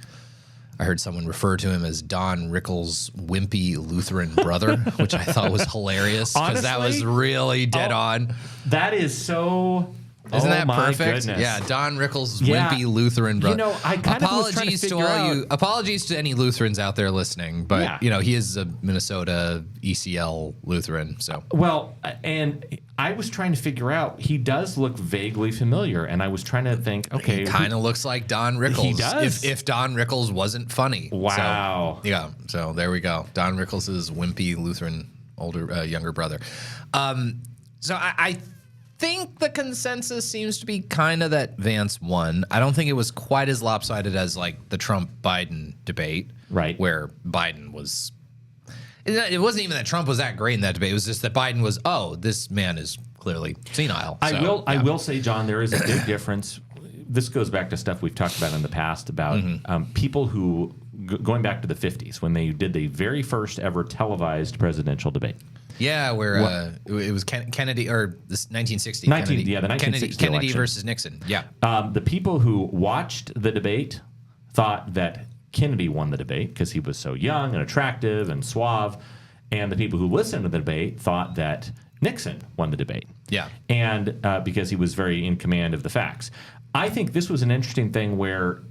I heard someone refer to him as Don Rickles' wimpy Lutheran brother, which I thought was hilarious because that was really dead on. That is so... Isn't that perfect? Goodness. Yeah, Don Rickles' wimpy Lutheran brother. You know, I kind of was trying to figure out... Apologies to any Lutherans out there listening, but he is a Minnesota ECL Lutheran. So and I was trying to figure out. He does look vaguely familiar, and I was trying to think. Okay, he kind of looks like Don Rickles. He does. If Don Rickles wasn't funny. Wow. So there we go. Don Rickles' wimpy Lutheran younger brother. So I think the consensus seems to be kind of that Vance won. I don't think it was quite as lopsided as like the Trump-Biden debate, right? Where Biden was. It wasn't even that Trump was that great in that debate. It was just that Biden was, this man is clearly senile. I will say, John, there is a big difference. This goes back to stuff we've talked about in the past about people who, going back to the 50s, when they did the very first ever televised presidential debate. Yeah, where it was Kennedy, or this 1960. The 1960 Kennedy election. versus Nixon. Yeah. The people who watched the debate thought that Kennedy won the debate because he was so young and attractive and suave, and the people who listened to the debate thought that Nixon won the debate. Yeah. And because he was very in command of the facts. I think this was an interesting thing where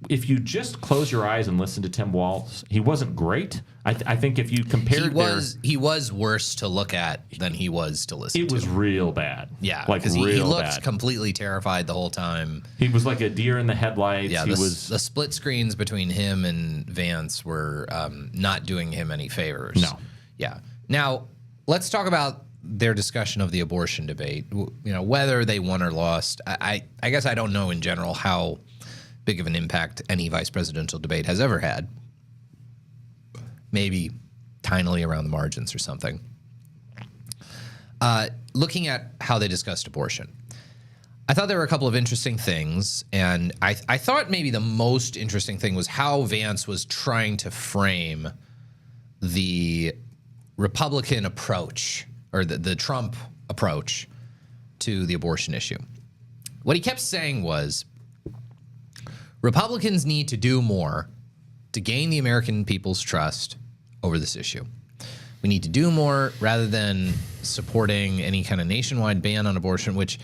if you just close your eyes and listen to Tim Walz, he wasn't great. I think if you compared, he was worse to look at than he was to listen to. It was real bad. Yeah, like because real he looked bad. completely terrified the whole time. He was like a deer in the headlights. Yeah, the split screens between him and Vance were not doing him any favors. No. Yeah. Now let's talk about their discussion of the abortion debate. Whether they won or lost. I guess I don't know in general how big of an impact any vice presidential debate has ever had. Maybe tinily around the margins or something. Looking at how they discussed abortion, I thought there were a couple of interesting things, and I thought maybe the most interesting thing was how Vance was trying to frame the Republican approach, or the Trump approach to the abortion issue. What he kept saying was, Republicans need to do more to gain the American people's trust over this issue. We need to do more rather than supporting any kind of nationwide ban on abortion, which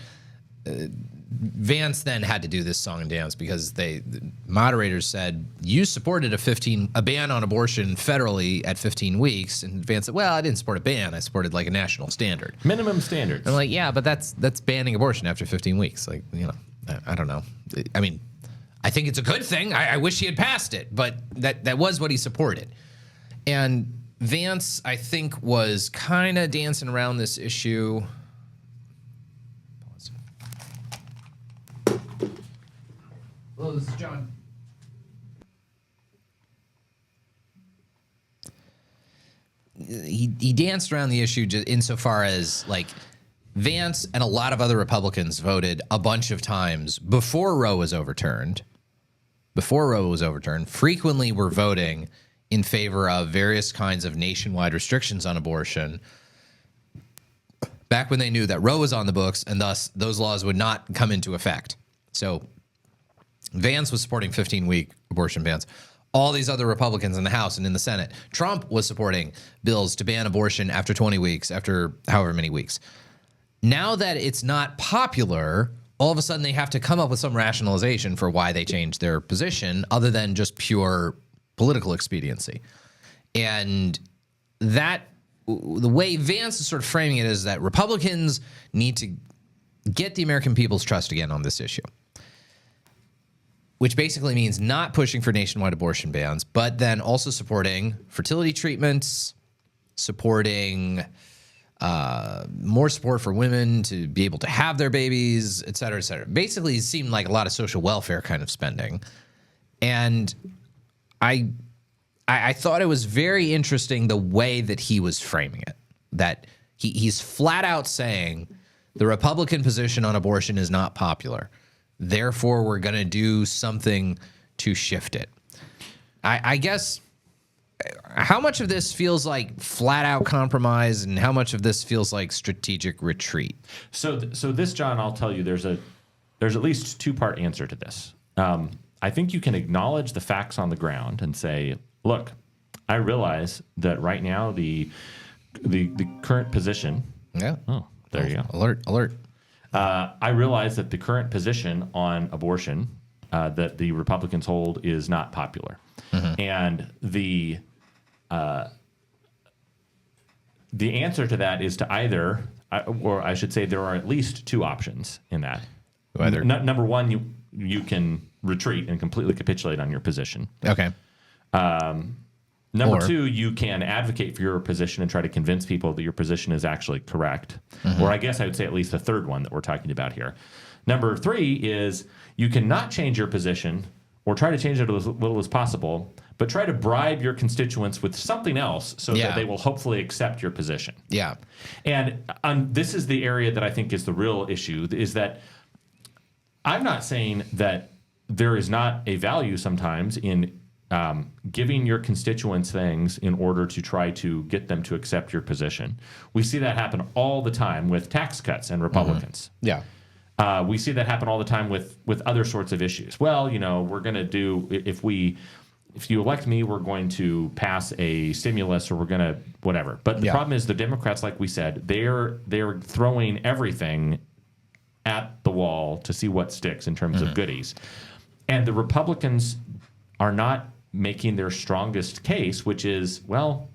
Vance then had to do this song and dance because the moderators said, you supported a ban on abortion federally at 15 weeks. And Vance said, well, I didn't support a ban. I supported like a national standard. minimum standards. I'm like, yeah, but that's banning abortion after 15 weeks. Like, I don't know. I mean, I think it's a good thing. I wish he had passed it, but that was what he supported. And Vance, I think, was kind of dancing around this issue. Hello, this is John. He danced around the issue insofar as, like, Vance and a lot of other Republicans voted a bunch of times before Roe was overturned. Frequently were voting in favor of various kinds of nationwide restrictions on abortion back when they knew that Roe was on the books and thus those laws would not come into effect. So Vance was supporting 15-week abortion bans. All these other Republicans in the House and in the Senate. Trump was supporting bills to ban abortion after 20 weeks, after however many weeks. Now that it's not popular, all of a sudden they have to come up with some rationalization for why they changed their position other than just pure political expediency. And that, the way Vance is sort of framing it is that Republicans need to get the American people's trust again on this issue, which basically means not pushing for nationwide abortion bans, but then also supporting fertility treatments, supporting more support for women to be able to have their babies, et cetera, et cetera. Basically, it seemed like a lot of social welfare kind of spending. And I thought it was very interesting the way that he was framing it, that he's flat out saying the Republican position on abortion is not popular. Therefore, we're going to do something to shift it. I guess how much of this feels like flat out compromise and how much of this feels like strategic retreat? So this, John, I'll tell you, there's at least two-part answer to this. I think you can acknowledge the facts on the ground and say, look, I realize that right now the current position. Yeah. Oh, there you go. Alert. I realize that the current position on abortion that the Republicans hold is not popular. Mm-hmm. And the answer to that is to either, or I should say there are at least two options in that. Either. Number one, you can retreat and completely capitulate on your position. Okay. Number two, you can advocate for your position and try to convince people that your position is actually correct. Mm-hmm. Or I guess I would say at least the third one that we're talking about here. Number three is you cannot change your position or try to change it as little as possible, but try to bribe your constituents with something else so that they will hopefully accept your position. Yeah. And this is the area that I think is the real issue, is that I'm not saying that there is not a value sometimes in giving your constituents things in order to try to get them to accept your position. We see that happen all the time with tax cuts and Republicans. Mm-hmm. Yeah. We see that happen all the time with other sorts of issues. Well, we're going to do, if you elect me, we're going to pass a stimulus or we're going to whatever. But the problem is the Democrats, like we said, they're throwing everything at the wall to see what sticks in terms of goodies. And the Republicans are not making their strongest case, which is, well,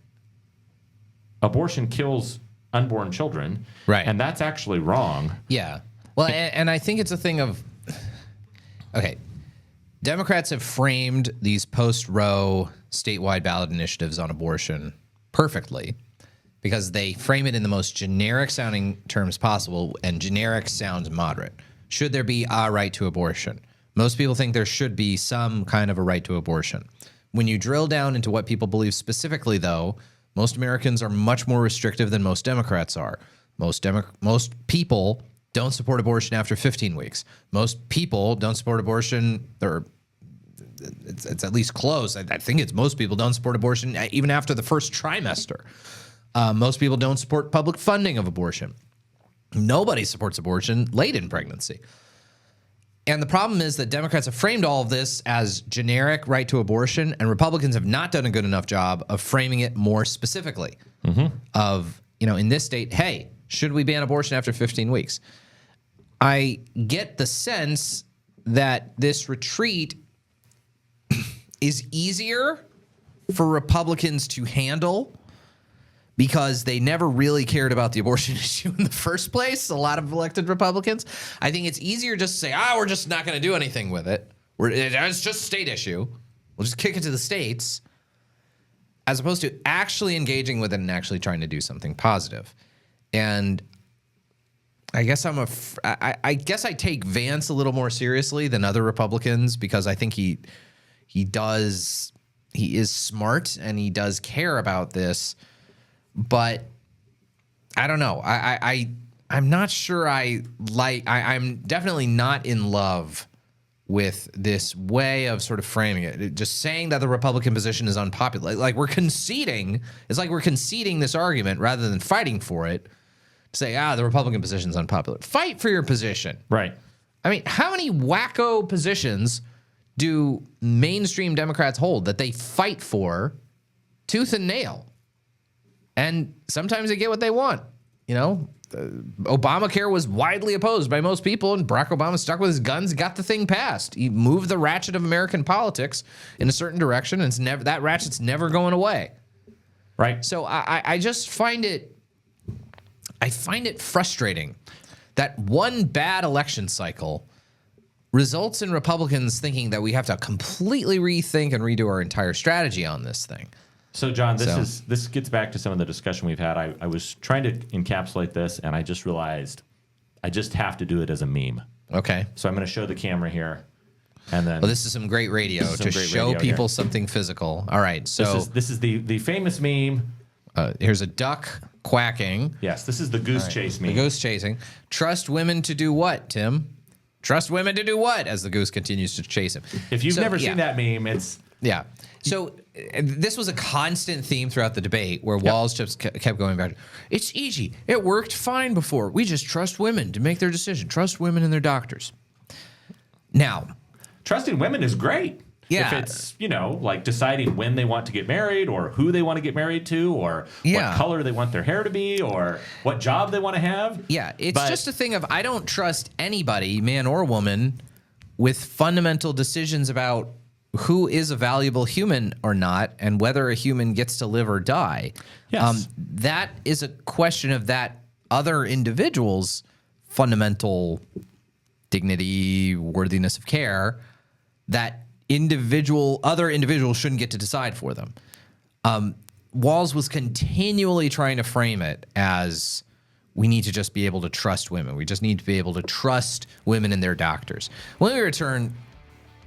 abortion kills unborn children. Right. And that's actually wrong. Yeah. Well, and I think it's a thing of, okay, Democrats have framed these post-Roe statewide ballot initiatives on abortion perfectly because they frame it in the most generic sounding terms possible, and generic sounds moderate. Should there be a right to abortion? Most people think there should be some kind of a right to abortion. When you drill down into what people believe specifically, though, most Americans are much more restrictive than most Democrats are. Most people don't support abortion after 15 weeks. Most people don't support abortion, or it's at least close. I think it's most people don't support abortion even after the first trimester. Most people don't support public funding of abortion. Nobody supports abortion late in pregnancy. And the problem is that Democrats have framed all of this as generic right to abortion, and Republicans have not done a good enough job of framing it more specifically. Of, in this state, hey, should we ban abortion after 15 weeks? I get the sense that this retreat is easier for Republicans to handle because they never really cared about the abortion issue in the first place, a lot of elected Republicans. I think it's easier just to say, we're just not going to do anything with it. It's just a state issue. We'll just kick it to the states, as opposed to actually engaging with it and actually trying to do something positive. And I guess I guess I take Vance a little more seriously than other Republicans because I think he is smart and he does care about this. But I don't know. I'm not sure I'm definitely not in love with this way of sort of framing it. Just saying that the Republican position is unpopular. Like we're conceding. It's like we're conceding this argument rather than fighting for it. To say, the Republican position is unpopular. Fight for your position. Right. I mean, how many wacko positions do mainstream Democrats hold that they fight for tooth and nail? And sometimes they get what they want. Obamacare was widely opposed by most people, and Barack Obama stuck with his guns, got the thing passed. He moved the ratchet of American politics in a certain direction, and that ratchet's never going away. Right. So I just find it frustrating that one bad election cycle results in Republicans thinking that we have to completely rethink and redo our entire strategy on this thing. So, John, this gets back to some of the discussion we've had. I was trying to encapsulate this, and I just realized I just have to do it as a meme. Okay. So I'm going to show the camera here, and then. Well, this is some great radio to show people something physical. All right. So this is the famous meme. Here's a duck quacking. Yes, this is the goose chase meme. The goose chasing. Trust women to do what, Tim? Trust women to do what? As the goose continues to chase him. If you've never seen that meme, it's. Yeah. So this was a constant theme throughout the debate where Walz just kept going back. It's easy. It worked fine before. We just trust women to make their decision. Trust women and their doctors. Now, trusting women is great. Yeah. If it's, like deciding when they want to get married or who they want to get married to or what color they want their hair to be or what job they want to have. Yeah. It's just a thing of I don't trust anybody, man or woman, with fundamental decisions about who is a valuable human or not and whether a human gets to live or die. Yes. That is a question of that other individual's fundamental dignity, worthiness of care that other individuals shouldn't get to decide for them. Walz was continually trying to frame it as we need to just be able to trust women. We just need to be able to trust women and their doctors. When we return,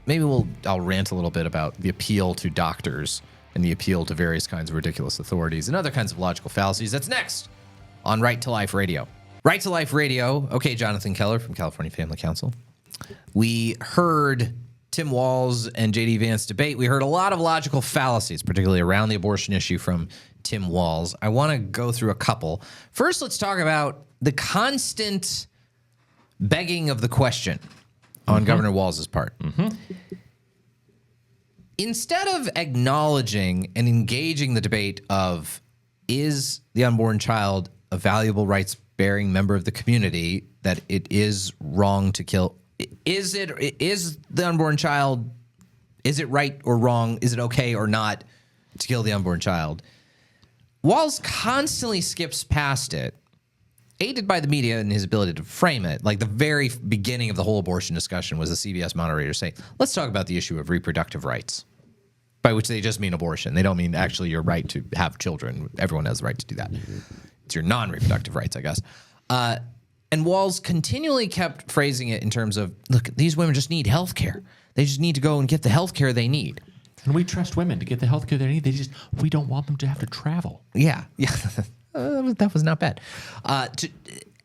maybe I'll rant a little bit about the appeal to doctors and the appeal to various kinds of ridiculous authorities and other kinds of logical fallacies. That's next on Right to Life Radio. Right to Life Radio. Okay, Jonathan Keller from California Family Council. We heard Tim Walz and J.D. Vance debate. We heard a lot of logical fallacies, particularly around the abortion issue from Tim Walz. I want to go through a couple. First, let's talk about the constant begging of the question on Governor Walz's part. Instead of acknowledging and engaging the debate of is the unborn child a valuable rights-bearing member of the community, that it is wrong to kill, is the unborn child Is it right or wrong? Is it okay or not to kill the unborn child? Walz constantly skips past it, aided by the media and his ability to frame it. Like the very beginning of the whole abortion discussion was the CBS moderator saying, let's talk about the issue of reproductive rights, by which they just mean abortion. They don't mean actually your right to have children. Everyone has the right to do that. It's your non-reproductive rights, I guess. And Walz continually kept phrasing it in terms of, look, these women just need health care. They just need to go and get the health care they need. And we trust women to get the health care they need. We don't want them to have to travel. Yeah. That was not bad.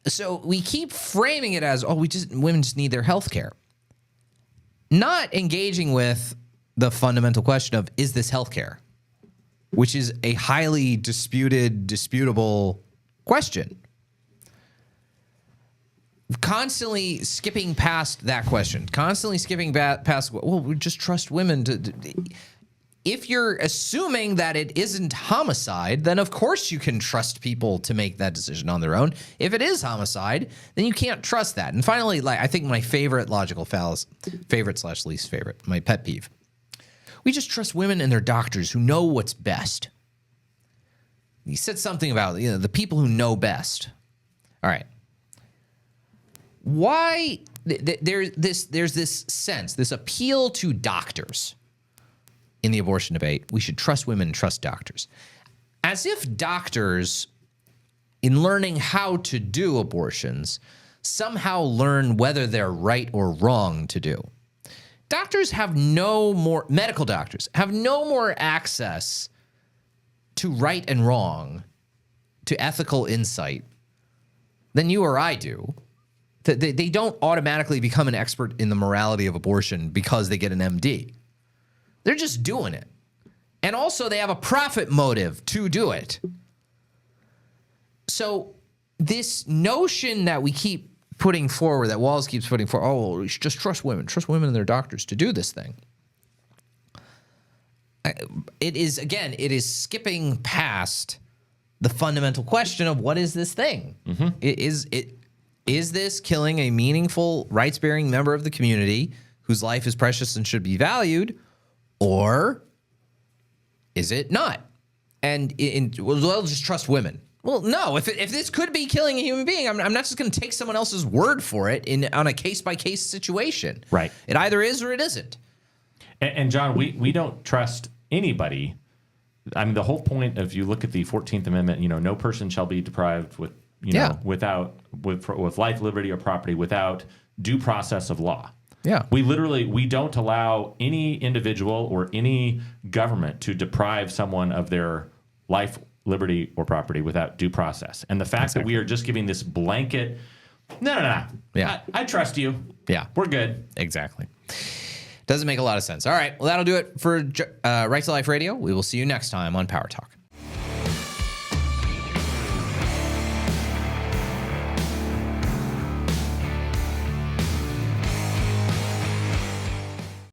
So we keep framing it as, women just need their health care. Not engaging with the fundamental question of, is this health care? Which is a highly disputable question. Constantly skipping past that question. Constantly skipping past, we just trust women to. If you're assuming that it isn't homicide, then of course you can trust people to make that decision on their own. If it is homicide, then you can't trust that. And finally, I think my favorite logical fallacy, favorite/least favorite, my pet peeve. We just trust women and their doctors who know what's best. He said something about the people who know best. All right. Why there's this sense, this appeal to doctors in the abortion debate? We should trust women and trust doctors. As if doctors, in learning how to do abortions, somehow learn whether they're right or wrong to do. Medical doctors have no more access to right and wrong, to ethical insight, than you or I do. They don't automatically become an expert in the morality of abortion because they get an MD. They're just doing it. And also they have a profit motive to do it. So this notion that we keep putting forward, that Walz keeps putting forward, we should just trust women and their doctors to do this thing. It is skipping past the fundamental question of what is this thing? Mm-hmm. Is this killing a meaningful, rights-bearing member of the community whose life is precious and should be valued, or is it not? And we'll just trust women. Well, no. If this could be killing a human being, I'm not just going to take someone else's word for it on a case-by-case situation. Right. It either is or it isn't. And John, we don't trust anybody. I mean, the whole point of, you look at the 14th Amendment, no person shall be deprived with life, liberty, or property without due process of law. Yeah. We don't allow any individual or any government to deprive someone of their life, liberty, or property without due process. And the fact that we are just giving this blanket, no. Yeah. I trust you. Yeah. We're good. Exactly. Doesn't make a lot of sense. All right. Well, that'll do it for Right to Life Radio. We will see you next time on Power Talk.